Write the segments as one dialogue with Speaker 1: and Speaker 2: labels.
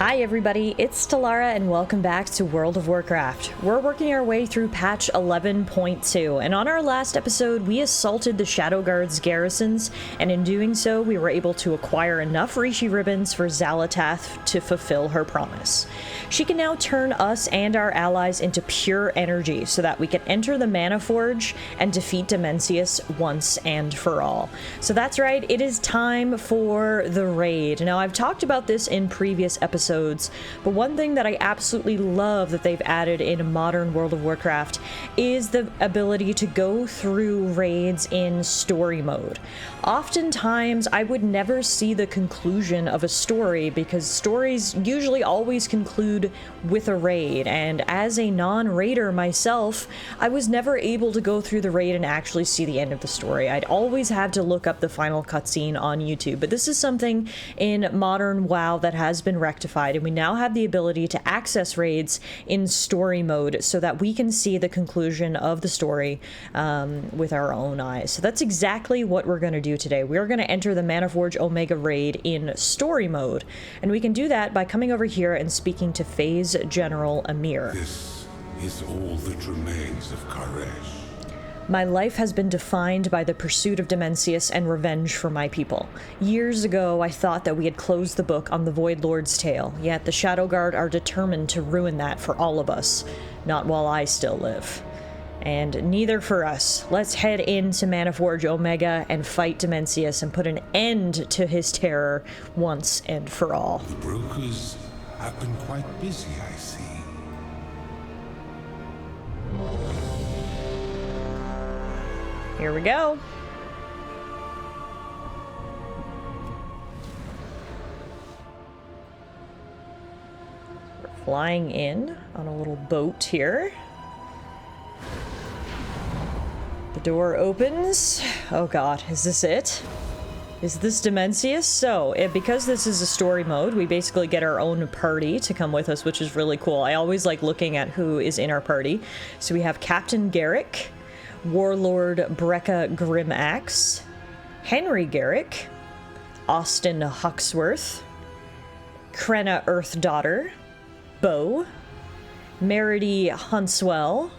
Speaker 1: Hi everybody, it's Talara and welcome back to World of Warcraft. We're working our way through patch 11.2, and on our last episode we assaulted the Shadowguard's garrisons, and in doing so we were able to acquire enough Rishi ribbons for Xal'atath to fulfill her promise. She can now turn us and our allies into pure energy so that we can enter the Manaforge and defeat Dimensius once and for all. So that's right, it is time for the raid. Now I've talked about this in previous episodes, but one thing that I absolutely love that they've added in modern World of Warcraft is the ability to go through raids in story mode. Oftentimes, I would never see the conclusion of a story because stories usually always conclude with a raid, and as a non-raider myself, I was never able to go through the raid and actually see the end of the story. I'd always have to look up the final cutscene on YouTube, but this is something in modern WoW that has been rectified, and we now have the ability to access raids in story mode so that we can see the conclusion of the story with our own eyes. So that's exactly what we're going to do today. We're going to enter the Manaforge Omega raid in story mode, and we can do that by coming over here and speaking to Phase General Amir.
Speaker 2: This is all that remains of Karesh.
Speaker 1: My life has been defined by the pursuit of Dimensius and revenge for my people. Years ago, I thought that we had closed the book on the Void Lord's tale, yet the Shadowguard are determined to ruin that for all of us. Not while I still live. And neither for us. Let's head into Manaforge Omega and fight Dimensius and put an end to his terror once and for all.
Speaker 2: The brokers have been quite busy, I see.
Speaker 1: Here we go. We're flying in on a little boat here. The door opens. Oh god, is this it? Is this Dimensius? So, because this is a story mode, we basically get our own party to come with us, which is really cool. I always like looking at who is in our party. So we have Captain Garrick, Warlord Brekka Grimaxe, Henry Garrick, Austin Huxworth, Krenna Earthdaughter, Bo, Meredy Huntswell,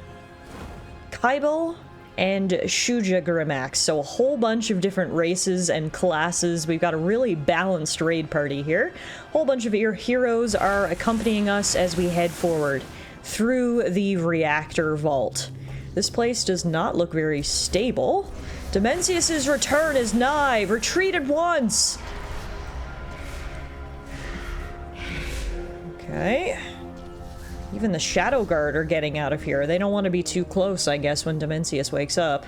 Speaker 1: Kybel, and Shuja Grimaxe. So a whole bunch of different races and classes. We've got a really balanced raid party here. A whole bunch of your heroes are accompanying us as we head forward through the reactor vault. This place does not look very stable. Dimensius' return is nigh. Retreat at once. Okay. Even the Shadowguard are getting out of here. They don't want to be too close, I guess, when Dimensius wakes up.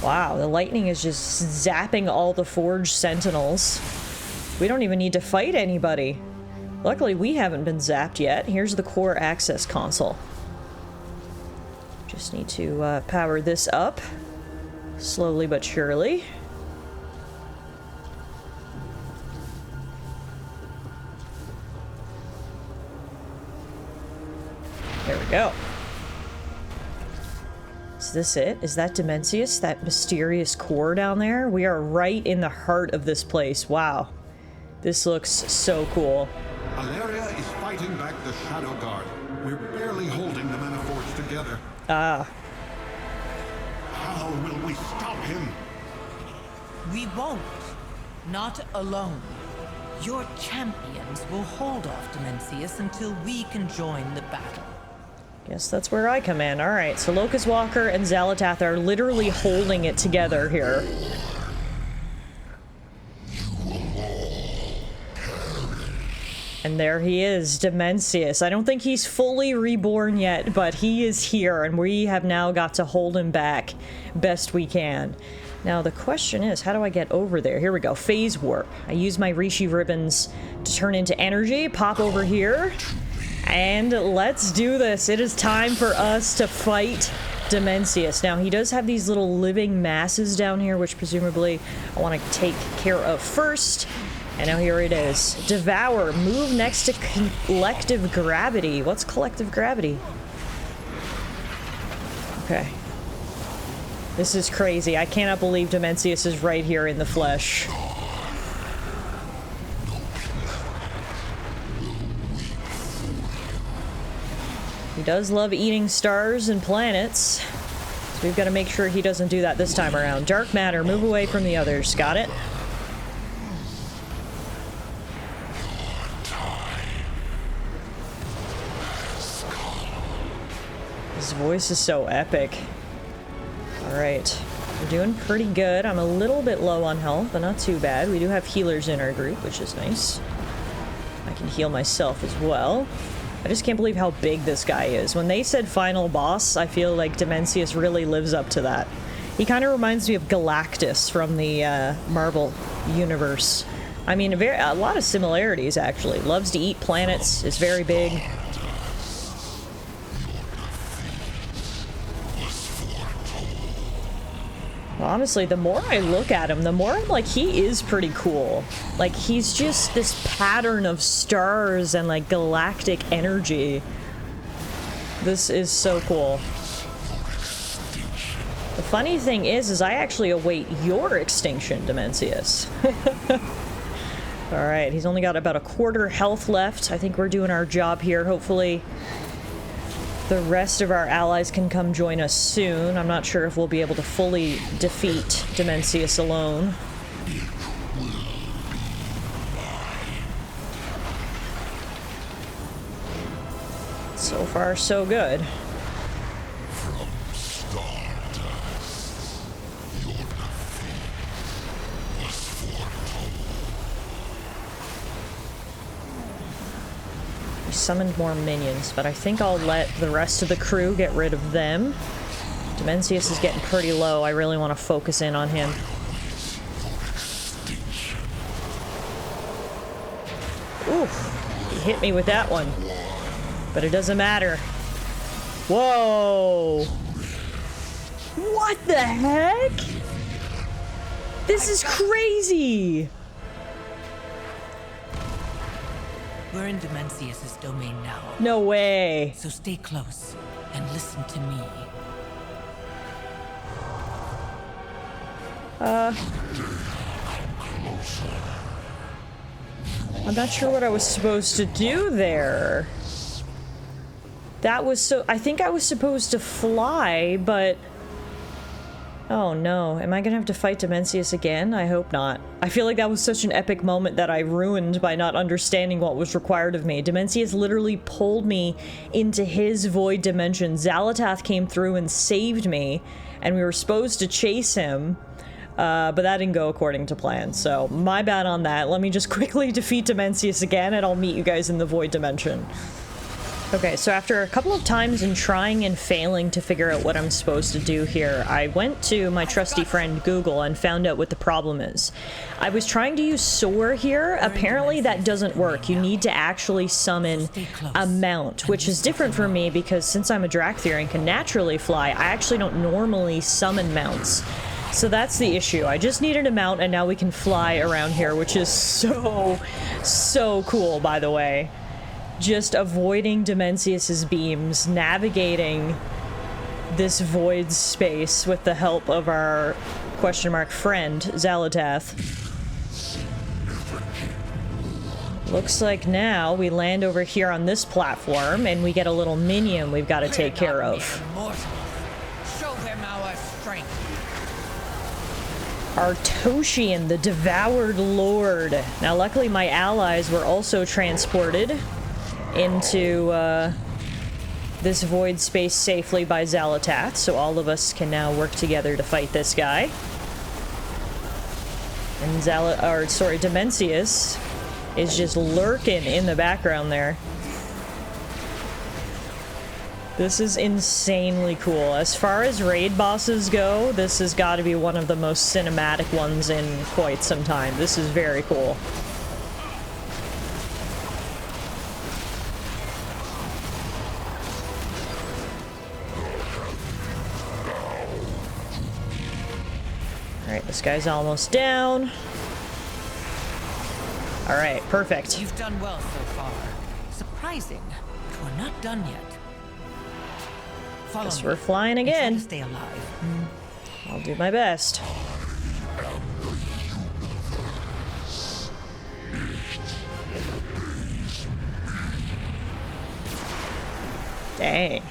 Speaker 1: Wow, the lightning is just zapping all the Forge Sentinels. We don't even need to fight anybody. Luckily, we haven't been zapped yet. Here's the core access console. Just need to power this up. Slowly but surely. There we go. Is this it? Is that Dimensius? That mysterious core down there? We are right in the heart of this place. Wow. This looks so cool.
Speaker 3: Alaria is fighting back the Shadowguard. We're barely holding the Manaforge together.
Speaker 1: Ah.
Speaker 3: How will we stop him?
Speaker 4: We won't. Not alone. Your champions will hold off Dimensius until we can join the battle.
Speaker 1: Guess that's where I come in. Alright, so Locust Walker and Xal'atath are literally holding it together here. And there he is, Dimensius. I don't think he's fully reborn yet, but he is here, and we have now got to hold him back best we can. Now, the question is, how do I get over there? Here we go, Phase Warp. I use my Rishi ribbons to turn into energy, pop over here, and let's do this. It is time for us to fight Dimensius. Now, he does have these little living masses down here, which presumably I want to take care of first. And now here it is. Devour. Move next to collective gravity. What's collective gravity? Okay. This is crazy. I cannot believe Dimensius is right here in the flesh. He does love eating stars and planets. So we've got to make sure he doesn't do that this time around. Dark matter, move away from the others. Got it? His voice is so epic. Alright. We're doing pretty good. I'm a little bit low on health, but not too bad. We do have healers in our group, which is nice. I can heal myself as well. I just can't believe how big this guy is. When they said final boss, I feel like Dimensius really lives up to that. He kind of reminds me of Galactus from the Marvel universe. I mean, a lot of similarities, actually. Loves to eat planets, is very big. Honestly, the more I look at him, the more I'm like, he is pretty cool. Like, he's just this pattern of stars and, like, galactic energy. This is so cool. The funny thing is I actually await your extinction, Dimensius. Alright, he's only got about a quarter health left. I think we're doing our job here. Hopefully the rest of our allies can come join us soon. I'm not sure if we'll be able to fully defeat Dimensius alone. So far, so good. Summoned more minions, but I think I'll let the rest of the crew get rid of them. Dimensius is getting pretty low. I really want to focus in on him. Oof, he hit me with that one. But it doesn't matter. Whoa! What the heck? This is crazy!
Speaker 4: We're in Dimensius' domain now.
Speaker 1: No way.
Speaker 4: So stay close and listen to me.
Speaker 1: I'm not sure what I was supposed to do there. That was so... I think I was supposed to fly, but... Oh no, am I gonna have to fight Dimensius again? I hope not. I feel like that was such an epic moment that I ruined by not understanding what was required of me. Dimensius literally pulled me into his void dimension. Xalatath came through and saved me, and we were supposed to chase him, but that didn't go according to plan, so my bad on that. Let me just quickly defeat Dimensius again, and I'll meet you guys in the void dimension. Okay, so after a couple of times in trying and failing to figure out what I'm supposed to do here, I went to my trusty friend Google and found out what the problem is. I was trying to use soar here. Apparently that doesn't work. You need to actually summon a mount, which is different for me because since I'm a Drakthir and can naturally fly, I actually don't normally summon mounts. So that's the issue. I just needed a mount and now we can fly around here, which is so cool, by the way. Just avoiding Dimensius's beams, navigating this void space with the help of our question mark friend, Xalatath. Looks like now we land over here on this platform and we get a little minion we've got to take care of.
Speaker 4: Show them our strength.
Speaker 1: Artosian, the Devoured Lord. Now luckily my allies were also transported into this void space safely by Xalatath, so all of us can now work together to fight this guy. And Dimensius is just lurking in the background there. This is insanely cool. As far as raid bosses go, this has got to be one of the most cinematic ones in quite some time. This is very cool. Alright, this guy's almost down. Alright, perfect.
Speaker 4: You've done well so far. Surprising, but we're not done yet. Follow
Speaker 1: Guess
Speaker 4: me.
Speaker 1: we're flying
Speaker 4: And try
Speaker 1: again.
Speaker 4: to stay alive.
Speaker 1: I'll do my best. Dang.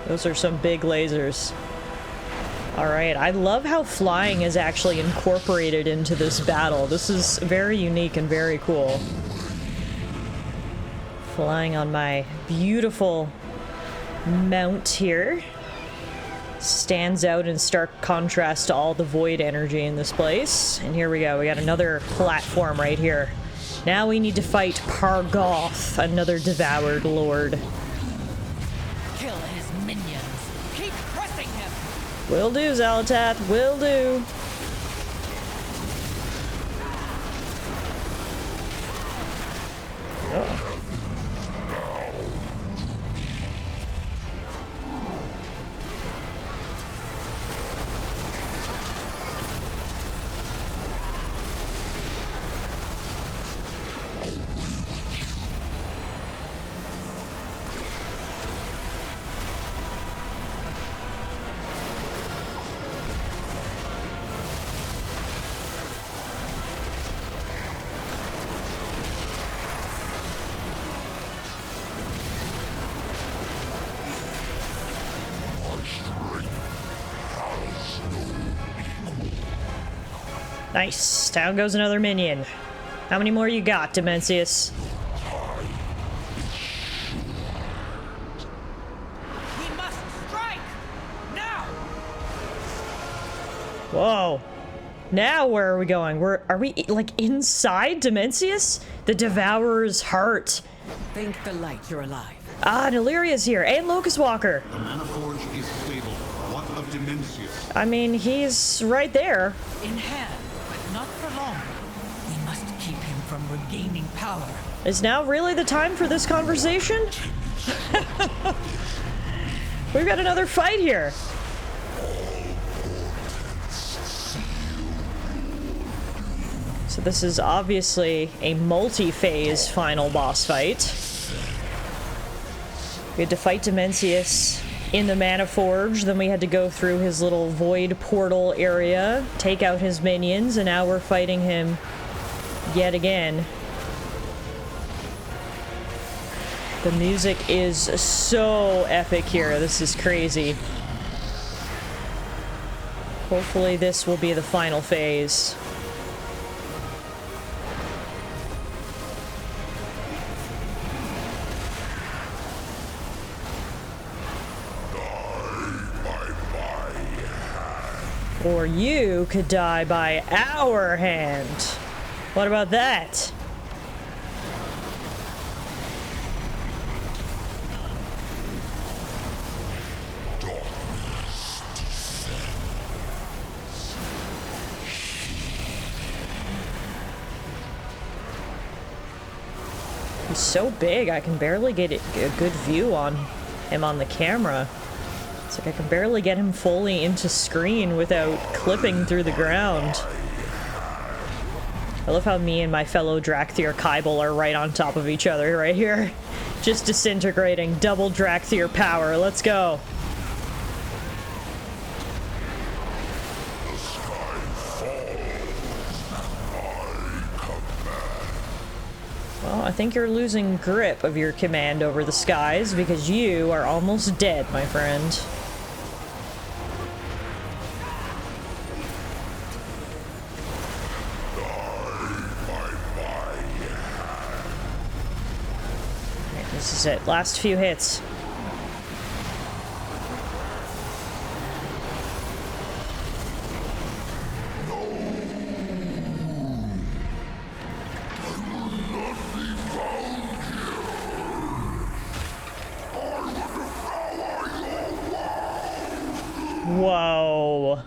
Speaker 1: Those are some big lasers. Alright, I love how flying is actually incorporated into this battle. This is very unique and very cool. Flying on my beautiful mount here. Stands out in stark contrast to all the void energy in this place. And here we go, we got another platform right here. Now we need to fight Pargoth, another devoured lord.
Speaker 4: Kill his minions. Keep pressing him.
Speaker 1: Will do, Zalatath, will do. Oh. Nice. Down goes another minion. How many more you got, Dimensius?
Speaker 4: We must strike! Now!
Speaker 1: Whoa. Now where are we going? Are we, like, inside Dimensius? The Devourer's heart.
Speaker 4: Thank the light you're alive.
Speaker 1: Ah, Deliria's here. And Locust Walker.
Speaker 3: The Manaforge is stable. What of Dimensius?
Speaker 1: I mean, he's right there.
Speaker 4: In hand, but not for long. We must keep him from regaining power.
Speaker 1: Is now really the time for this conversation? We've got another fight here. So this is obviously a multi-phase final boss fight. We had to fight Dimensius in the Manaforge, then we had to go through his little void portal area, take out his minions, and now we're fighting him yet again. The music is so epic here. This is crazy. Hopefully this will be the final phase. Or you could die by our hand. What about that? He's so big, I can barely get a good view on him on the camera. It's like I can barely get him fully into screen without clipping through the ground. I love how me and my fellow Drakthir Kybal are right on top of each other right here. Just disintegrating. Double Drakthir power. Let's go. Well, I think you're losing grip of your command over the skies because you are almost dead, my friend. This is it. Last few hits. Whoa.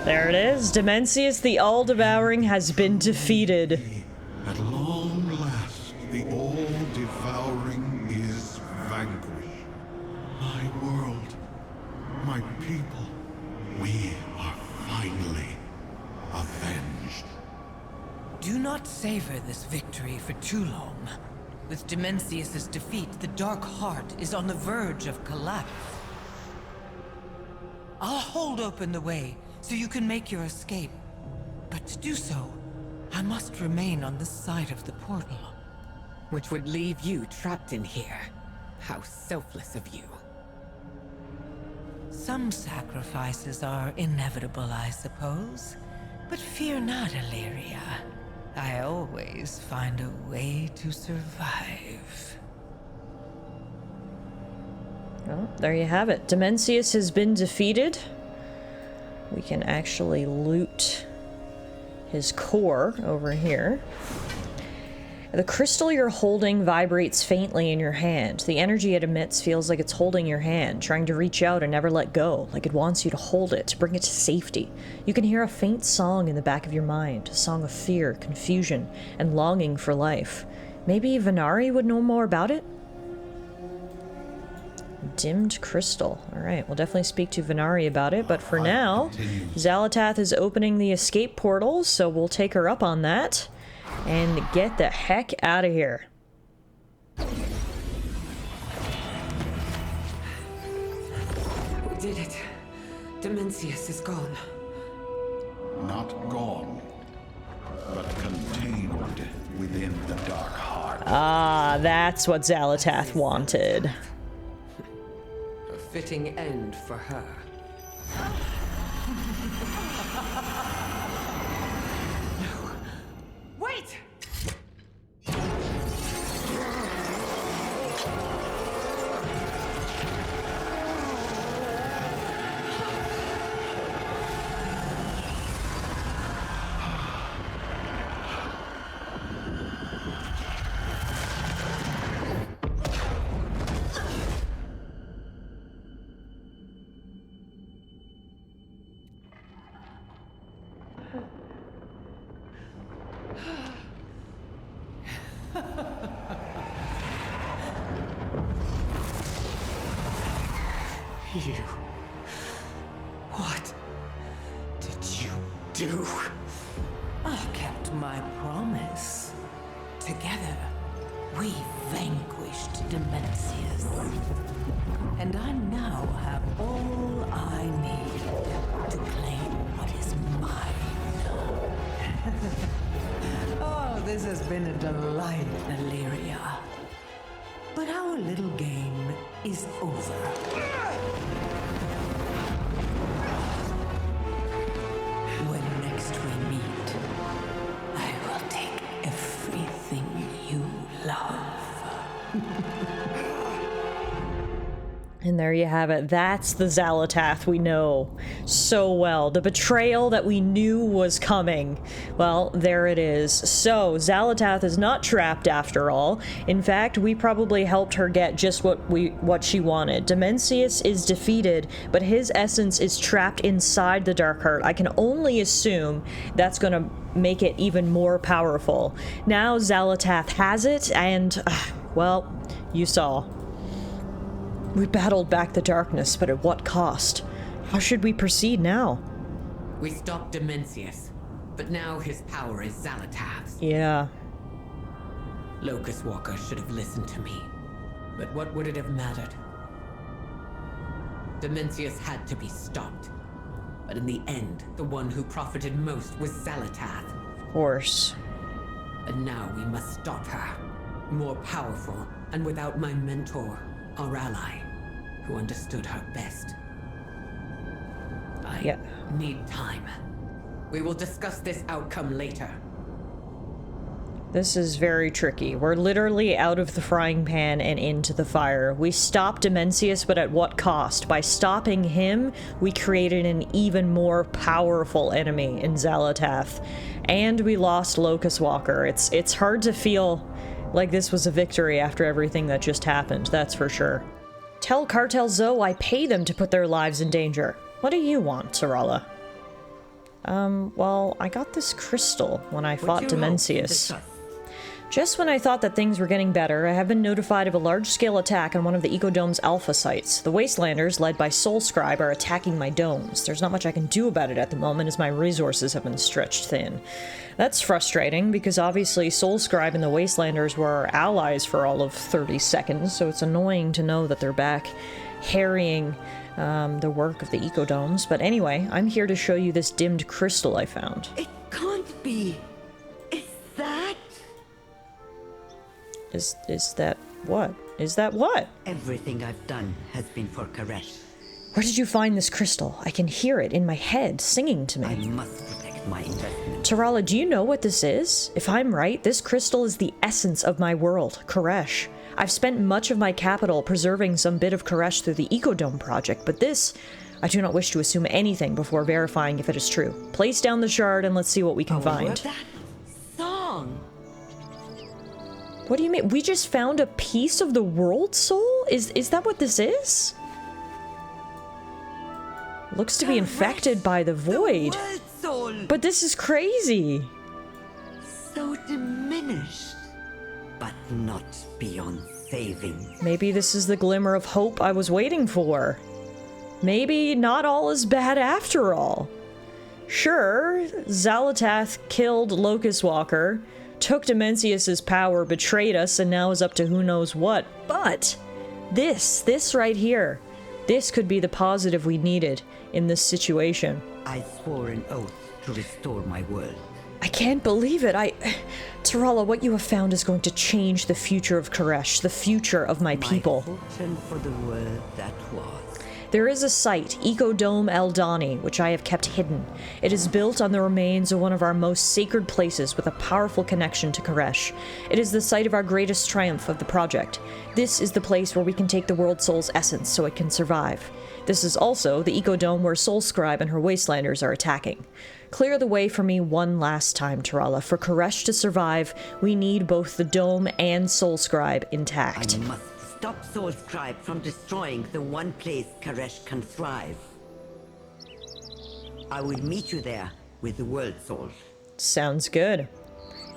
Speaker 1: There it is. Dimensius the All-Devouring has been defeated.
Speaker 3: At long last, the All-Devouring is vanquished. My world, my people, we are finally avenged.
Speaker 4: Do not savor this victory for too long. With Dimensius' defeat, the Dark Heart is on the verge of collapse. I'll hold open the way so you can make your escape. But to do so, I must remain on this side of the portal.
Speaker 5: which would leave you trapped in here. How selfless of you.
Speaker 4: Some sacrifices are inevitable, I suppose. But fear not, Illyria. I always find a way to survive.
Speaker 1: Well, there you have it. Dimensius has been defeated. We can actually loot his core over here. The crystal you're holding vibrates faintly in your hand. The energy it emits feels like it's holding your hand, trying to reach out and never let go, like it wants you to hold it, to bring it to safety. You can hear a faint song in the back of your mind, a song of fear, confusion, and longing for life. Maybe Venari would know more about it? Dimmed crystal. Alright, we'll definitely speak to Venari about it, but for now, Xalatath is opening the escape portal, so we'll take her up on that. And get the heck out of here.
Speaker 5: We did it. Dimensius is gone.
Speaker 3: Not gone, but contained within the dark heart.
Speaker 1: Ah, that's what Xalatath wanted.
Speaker 5: A fitting end for her. Wait! You... What did you do?
Speaker 4: I kept my promise. Together, we vanquished Dimensius. And I now have all I need to claim what is mine. Oh, this has been a delight, Illyria. But our little game is over. When next we meet, I will take everything you love.
Speaker 1: And there you have it. That's the Xalatath we know so well. The betrayal that we knew was coming. Well, there it is. So, Xalatath is not trapped after all. In fact, we probably helped her get just what she wanted. Dimensius is defeated, but his essence is trapped inside the Dark Heart. I can only assume that's gonna make it even more powerful. Now Xalatath has it, and, well, you saw. We battled back the darkness, but at what cost? How should we proceed now?
Speaker 5: We stopped Dimensius, but now his power is Xalatath's.
Speaker 1: Yeah.
Speaker 5: Locust Walker should have listened to me, but what would it have mattered? Dimensius had to be stopped, but in the end, the one who profited most was Xalatath.
Speaker 1: Of course.
Speaker 5: And now we must stop her. More powerful, and without my mentor, our ally, who understood her best. I need time. We will discuss this outcome later.
Speaker 1: This is very tricky. We're literally out of the frying pan and into the fire. We stopped Dimensius, but at what cost? By stopping him, we created an even more powerful enemy in Xalatath. And we lost Locust Walker. It's hard to feel like this was a victory after everything that just happened, that's for sure. Tell Cartel Zoe I pay them to put their lives in danger. What do you want, Sarala? Well, I got this crystal when I fought Dimensius. Just when I thought that things were getting better, I have been notified of a large-scale attack on one of the Ecodome's alpha sites. The Wastelanders, led by Soulscribe, are attacking my domes. There's not much I can do about it at the moment, as my resources have been stretched thin. That's frustrating, because obviously Soulscribe and the Wastelanders were our allies for all of 30 seconds, so it's annoying to know that they're back harrying the work of the Ecodomes. But anyway, I'm here to show you this dimmed crystal I found.
Speaker 5: It can't be. Is that...
Speaker 1: Is that what? Is that what?
Speaker 6: Everything I've done has been for Karesh.
Speaker 1: Where did you find this crystal? I can hear it in my head singing to
Speaker 6: I
Speaker 1: me.
Speaker 6: must protect my investment.
Speaker 1: Tarala, do you know what this is? If I'm right, this crystal is the essence of my world, Karesh. I've spent much of my capital preserving some bit of Karesh through the Ecodome project, but this, I do not wish to assume anything before verifying if it is true. Place down the shard and let's see what we can find.
Speaker 6: That song!
Speaker 1: What do you mean? We just found a piece of the world soul? Is that what this is? Looks to be infected by the void.
Speaker 6: World soul!
Speaker 1: But this is crazy.
Speaker 6: So diminished, but not beyond saving.
Speaker 1: Maybe this is the glimmer of hope I was waiting for. Maybe not all is bad after all. Sure, Xalatath killed Locust Walker, took Dimensius's power, betrayed us, and now is up to who knows what. But this right here, this could be the positive we needed in this situation.
Speaker 6: I swore an oath to restore my world.
Speaker 1: I can't believe it. Tarala, what you have found is going to change the future of Karesh, the future of my people.
Speaker 6: My fortune for the world that was.
Speaker 1: There is a site, Ecodome Eldani, which I have kept hidden. It is built on the remains of one of our most sacred places with a powerful connection to Karesh. It is the site of our greatest triumph of the project. This is the place where we can take the world soul's essence so it can survive. This is also the Ecodome where Soul Scribe and her Wastelanders are attacking. Clear the way for me one last time, Tarala. For Karesh to survive, we need both the dome and Soul Scribe intact.
Speaker 6: I must stop Soul Scribe from destroying the one place Karesh can thrive. I will meet you there with the World Soul.
Speaker 1: Sounds good.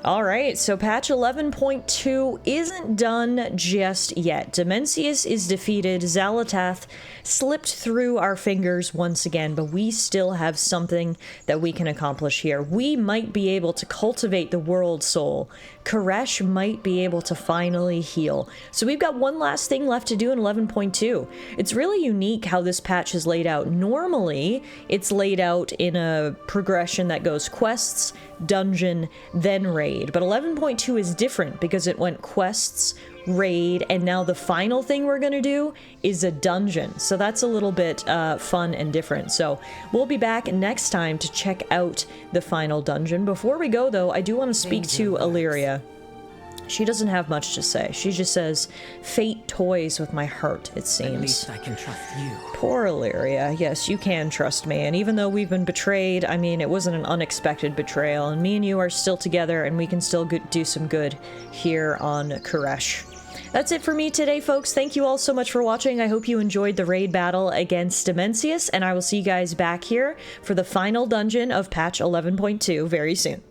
Speaker 1: Alright, so patch 11.2 isn't done just yet. Dimensius is defeated, Xalatath slipped through our fingers once again, but we still have something that we can accomplish here. We might be able to cultivate the world soul. Karesh might be able to finally heal. So we've got one last thing left to do in 11.2. It's really unique how this patch is laid out. Normally, it's laid out in a progression that goes quests, dungeon, then raid. But 11.2 is different because it went quests, raid, and now the final thing we're gonna do is a dungeon. So that's a little bit fun and different. So we'll be back next time to check out the final dungeon. Before we go, though, I do want to speak to Illyria. She doesn't have much to say. She just says, fate toys with my heart, it seems.
Speaker 5: At least I can trust you.
Speaker 1: Poor Illyria. Yes, you can trust me. And even though we've been betrayed, I mean, it wasn't an unexpected betrayal. And me and you are still together, and we can still do some good here on Karesh. That's it for me today, folks. Thank you all so much for watching. I hope you enjoyed the raid battle against Dimensius, and I will see you guys back here for the final dungeon of patch 11.2 very soon.